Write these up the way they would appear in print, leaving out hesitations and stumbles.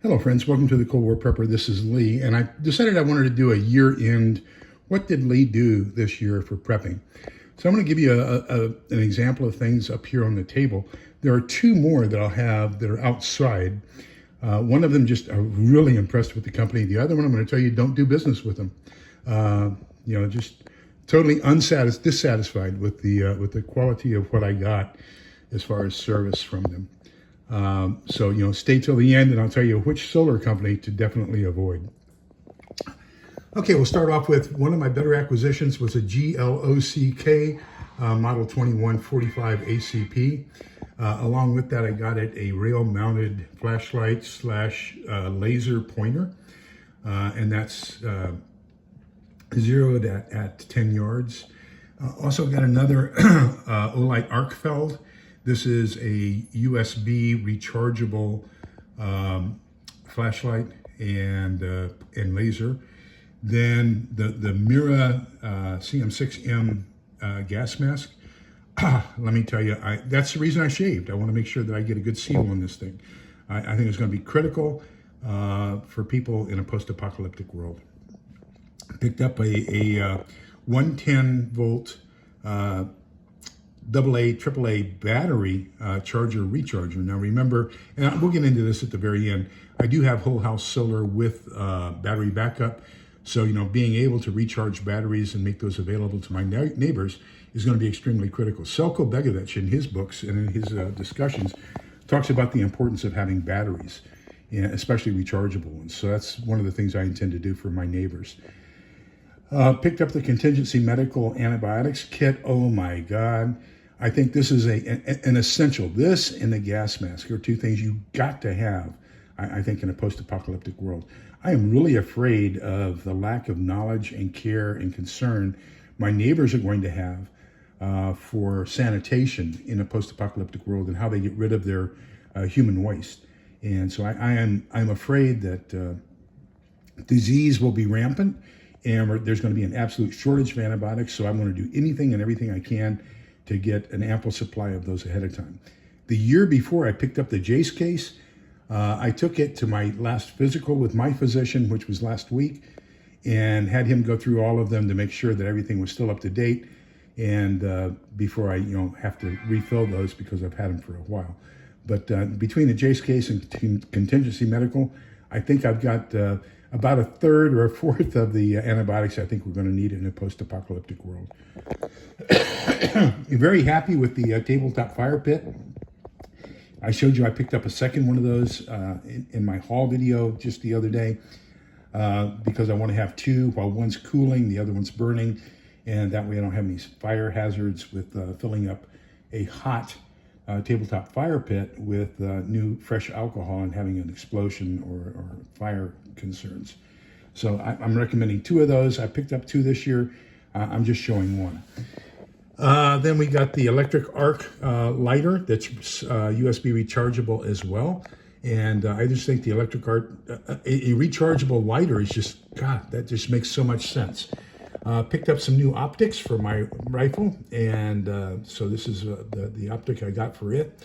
Hello friends, welcome to the Cold War Prepper. This is Lee, and I decided I wanted to do a year-end, what did Lee do this year for prepping? So I'm going to give you an example of things up here on the table. There are two more that I'll have that are outside. One of them just I'm really impressed with the company. The other one I'm going to tell you don't do business with them. Just totally dissatisfied with the quality of what I got as far as service from them. Stay till the end and I'll tell you which solar company to definitely avoid. Okay, we'll start off with one of my better acquisitions was a GLOCK Model 2145 ACP. Along with that, I got it a rail-mounted flashlight / laser pointer, and that's zeroed at 10 yards. Also got another Olight Arcfeld. This is a USB rechargeable flashlight and laser. Then the Mira CM6M gas mask. Let me tell you, that's the reason I shaved. I want to make sure that I get a good seal on this thing. I think it's going to be critical for people in a post-apocalyptic world. Picked up a 110 volt AAA battery recharger. Now remember, and we'll get into this at the very end, I do have whole house solar with battery backup. So, being able to recharge batteries and make those available to my neighbors is going to be extremely critical. Selko Begovich, in his books and in his discussions, talks about the importance of having batteries, especially rechargeable ones. So that's one of the things I intend to do for my neighbors. Picked up the contingency medical antibiotics kit. Oh my God. I think this is an essential. This and the gas mask are two things you got to have, I think, in a post-apocalyptic world. I am really afraid of the lack of knowledge and care and concern my neighbors are going to have for sanitation in a post-apocalyptic world and how they get rid of their human waste. And so I'm afraid that disease will be rampant and there's going to be an absolute shortage of antibiotics. So I'm going to do anything and everything I can to get an ample supply of those ahead of time. The year before I picked up the Jace case, I took it to my last physical with my physician, which was last week, and had him go through all of them to make sure that everything was still up to date. And before I, have to refill those because I've had them for a while. But between the Jace case and contingency medical, I think I've got about a third or a fourth of the antibiotics I think we're going to need in a post-apocalyptic world. I'm very happy with the tabletop fire pit. I showed you I picked up a second one of those in my haul video just the other day because I want to have two while one's cooling, the other one's burning, and that way I don't have any fire hazards with filling up a hot tabletop fire pit with new fresh alcohol and having an explosion or fire concerns. So I'm recommending two of those. I picked up two this year. I'm just showing one. Then we got the electric arc lighter that's USB rechargeable as well. And I just think the electric arc, a rechargeable lighter is just, God, that just makes so much sense. Picked up some new optics for my rifle. And so this is the optic I got for it.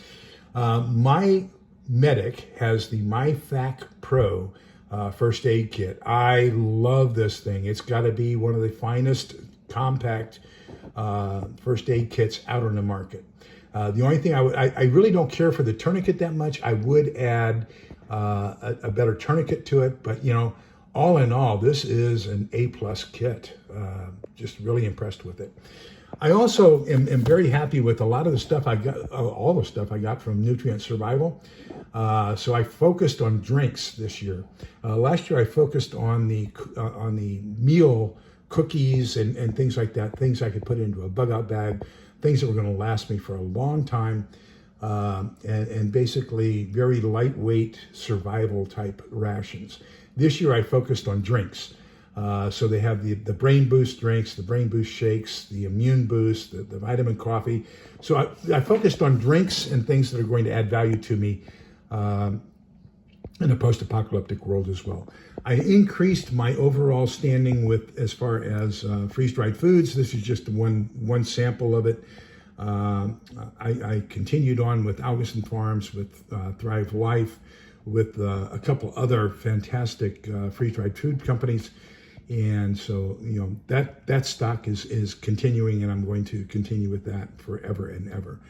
My medic has the MyFac Pro first aid kit. I love this thing. It's got to be one of the finest compact first aid kits out on the market. The only thing I really don't care for the tourniquet that much. I would add a better tourniquet to it, but all in all, this is an A+ kit. Just really impressed with it. I also am very happy with a lot of the stuff I got, all the stuff I got from Nutrient Survival. So I focused on drinks this year. Last year I focused on the meal cookies and things like that, things I could put into a bug out bag, things that were going to last me for a long time, and basically very lightweight survival type rations. This year I focused on drinks. So they have the brain boost drinks, the brain boost shakes, the immune boost, the vitamin coffee. So I focused on drinks and things that are going to add value to me in a post-apocalyptic world as well. I increased my overall standing with as far as freeze-dried foods. This is just one sample of it. I continued on with Augustin Farms, with Thrive Life, with a couple other fantastic freeze-dried food companies. And so, that stock is continuing, and I'm going to continue with that forever and ever.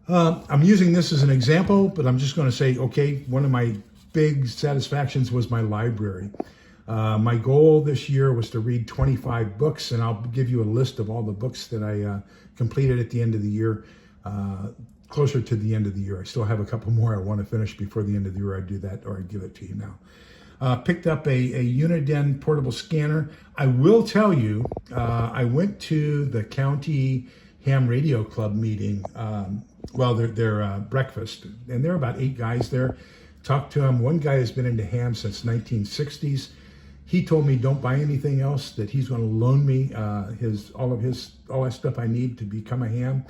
I'm using this as an example, but I'm just going to say, okay, one of my big satisfactions was my library. My goal this year was to read 25 books, and I'll give you a list of all the books that I completed at the end of the year, closer to the end of the year. I still have a couple more I want to finish before the end of the year. I'd do that, or I'd give it to you now. Picked up a Uniden portable scanner. I will tell you, I went to the County Ham Radio Club meeting, their breakfast, and there are about 8 guys there. Talked to them. One guy has been into ham since 1960s. He told me don't buy anything else, that he's going to loan me all that stuff I need to become a ham,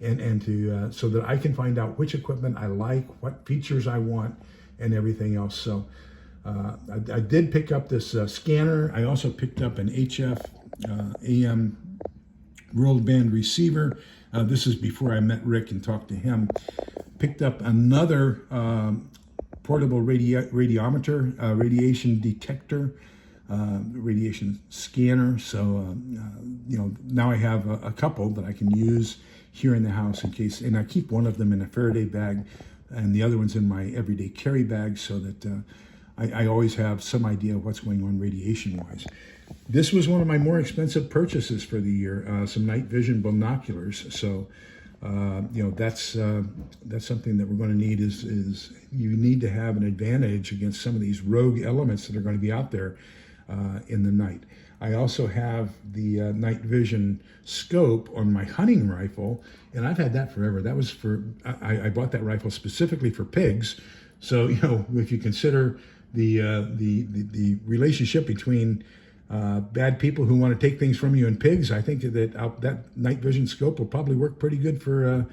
and to so that I can find out which equipment I like, what features I want, and everything else. So I did pick up this scanner. I also picked up an HF AM rolled band receiver. This is before I met Rick and talked to him. Picked up another portable radiometer, radiation detector, radiation scanner. So, now I have a couple that I can use here in the house in case, and I keep one of them in a Faraday bag and the other one's in my everyday carry bag, so that I always have some idea of what's going on radiation-wise. This was one of my more expensive purchases for the year, some night vision binoculars. So, that's something that we're going to need. Is you need to have an advantage against some of these rogue elements that are going to be out there in the night. I also have the night vision scope on my hunting rifle, and I've had that forever. That was I bought that rifle specifically for pigs. So, if you consider the relationship between bad people who want to take things from you and pigs, I think that night vision scope will probably work pretty good for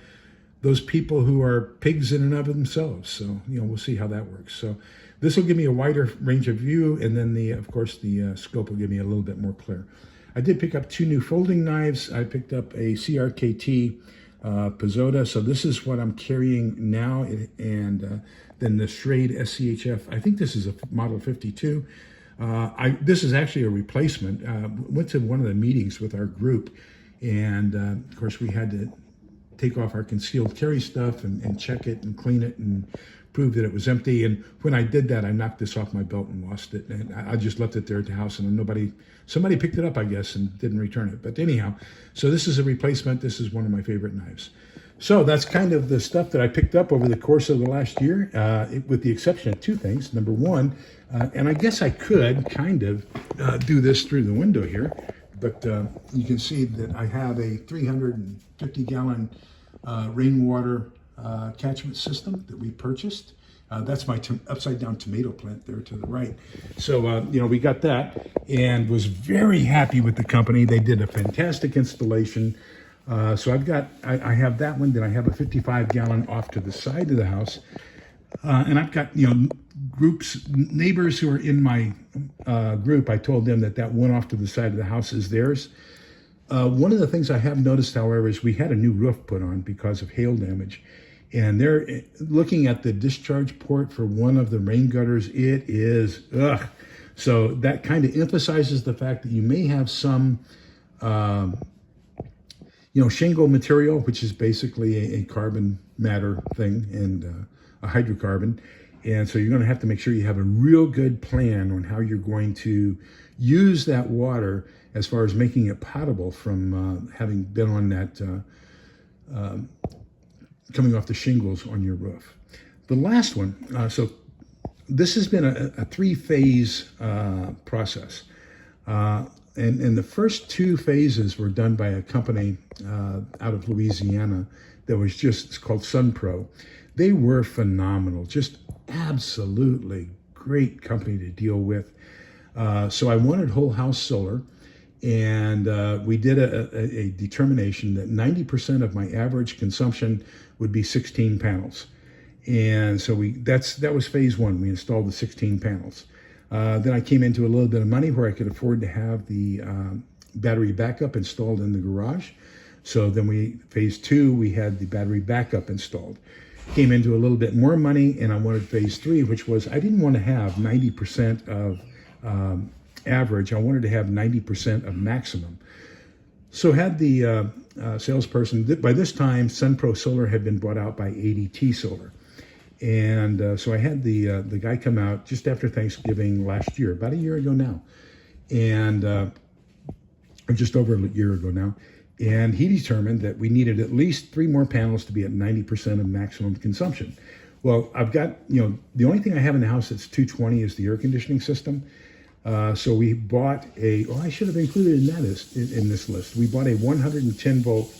those people who are pigs in and of themselves. So, we'll see how that works. So this will give me a wider range of view, and then of course the scope will give me a little bit more clear. I did pick up 2 new folding knives. I picked up a CRKT Pizzoda. So this is what I'm carrying now, and then the Schrade SCHF. I think this is a model 52. This is actually a replacement. Went to one of the meetings with our group, and of course we had to take off our concealed carry stuff and check it and clean it and prove that it was empty. And when I did that, I knocked this off my belt and lost it. And I just left it there at the house, and somebody picked it up, I guess, and didn't return it. But anyhow, so this is a replacement. This is one of my favorite knives. So that's kind of the stuff that I picked up over the course of the last year, with the exception of 2 things. Number one, and I guess I could kind of do this through the window here, but you can see that I have a 350-gallon rainwater catchment system that we purchased. That's my upside-down tomato plant there to the right. So, we got that and was very happy with the company. They did a fantastic installation. So I have that one. Then I have a 55-gallon off to the side of the house. And I've got, neighbors who are in my group. I told them that one off to the side of the house is theirs. One of the things I have noticed, however, is we had a new roof put on because of hail damage. And they're looking at the discharge port for one of the rain gutters. It is, ugh. So that kind of emphasizes the fact that you may have some, shingle material, which is basically a carbon matter thing, and a hydrocarbon. And so you're going to have to make sure you have a real good plan on how you're going to use that water as far as making it potable from having been on that, coming off the shingles on your roof. The last one, so this has been a 3-phase process. And the first 2 phases were done by a company out of Louisiana that was it's called SunPro. They were phenomenal, just absolutely great company to deal with. So I wanted whole house solar, and we did a determination that 90% of my average consumption would be 16 panels. And so that was phase 1. We installed the 16 panels. Then I came into a little bit of money where I could afford to have the battery backup installed in the garage. So then phase 2, we had the battery backup installed. came into a little bit more money, and I wanted phase 3, which was I didn't want to have 90% of average. I wanted to have 90% of maximum. So had the salesperson, by this time, SunPro Solar had been bought out by ADT Solar. And so I had the guy come out just after Thanksgiving last year, about a year ago now, and or just over a year ago now. And he determined that we needed at least 3 more panels to be at 90% of maximum consumption. Well, I've got, the only thing I have in the house that's 220 is the air conditioning system. So we bought I should have included in this list. We bought a 110 volt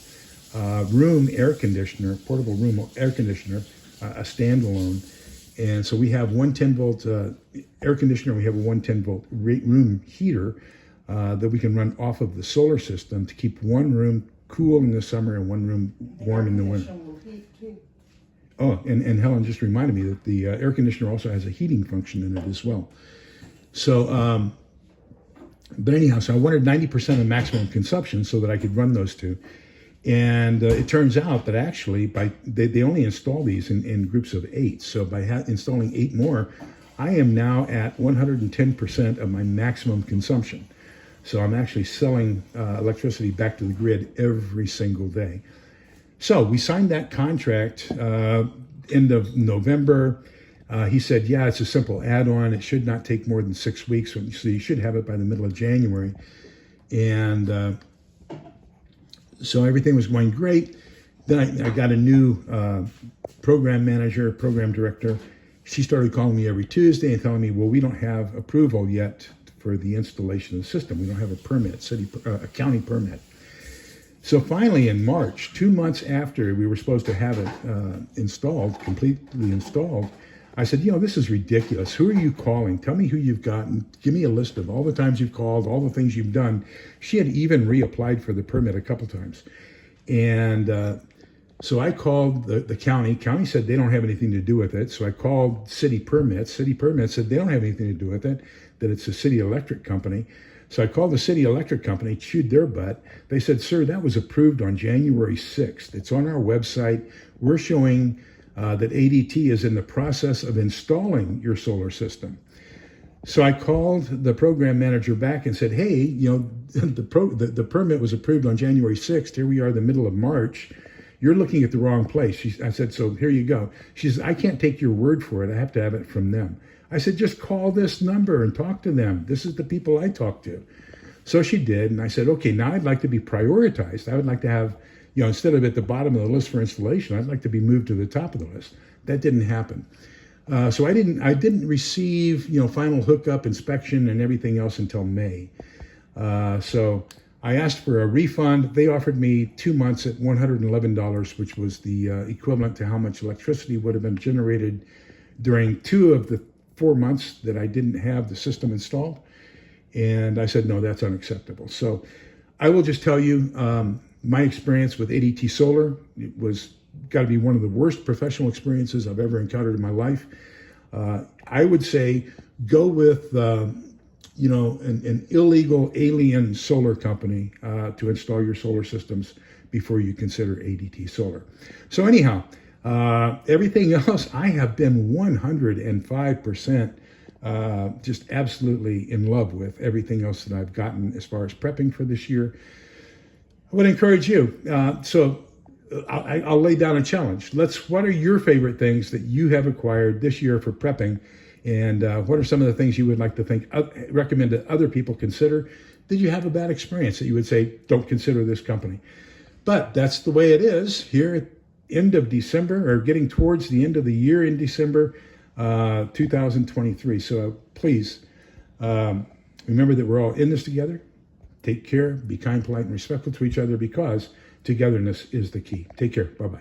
room air conditioner, portable room air conditioner, a standalone. And so we have 110 volt air conditioner. We have a 110 volt room heater that we can run off of the solar system to keep one room cool in the summer and one room warm in the winter. Oh, and Helen just reminded me that the air conditioner also has a heating function in it as well. So, but anyhow, so I wanted 90% of maximum consumption so that I could run those two. And it turns out that actually they only install these in groups of 8. So by installing 8 more, I am now at 110% of my maximum consumption. So I'm actually selling electricity back to the grid every single day. So we signed that contract end of November. He said, yeah, it's a simple add-on. It should not take more than 6 weeks. So you should have it by the middle of January. And so everything was going great. Then I got a new program manager, program director. She started calling me every Tuesday and telling me, well, we don't have approval yet for the installation of the system. We don't have a permit, a county permit. So finally in March, 2 months after we were supposed to have it installed, completely installed, I said, this is ridiculous. Who are you calling? Tell me who you've got and give me a list of all the times you've called, all the things you've done. She had even reapplied for the permit a couple times. And so I called the county. County said they don't have anything to do with it. So I called city permits. City permits said they don't have anything to do with it, that it's a city electric company. So I called the city electric company, chewed their butt. They said, sir, that was approved on January 6th. It's on our website. We're showing that ADT is in the process of installing your solar system. So I called the program manager back and said, hey, the permit was approved on January 6th. Here we are in the middle of March. You're looking at the wrong place. I said, so here you go. She says, I can't take your word for it. I have to have it from them. I said, just call this number and talk to them. This is the people I talk to. So she did. And I said, okay, now I'd like to be prioritized. I would like to have, instead of at the bottom of the list for installation, I'd like to be moved to the top of the list. That didn't happen. So I didn't receive, final hookup, inspection, and everything else until May. So I asked for a refund. They offered me 2 months at $111, which was the equivalent to how much electricity would have been generated during 2 of the 4 months that I didn't have the system installed. And I said, no, that's unacceptable. So I will just tell you, my experience with ADT Solar was got to be one of the worst professional experiences I've ever encountered in my life. I would say go with, an illegal alien solar company to install your solar systems before you consider ADT Solar. So anyhow, everything else, I have been 105% just absolutely in love with everything else that I've gotten as far as prepping for this year. I would encourage you. So I'll lay down a challenge. What are your favorite things that you have acquired this year for prepping? And what are some of the things you would like to recommend that other people consider? Did you have a bad experience that you would say, don't consider this company? But that's the way it is here at end of December, or getting towards the end of the year in December 2023. So please remember that we're all in this together. Take care, be kind, polite, and respectful to each other, because togetherness is the key. Take care. Bye-bye.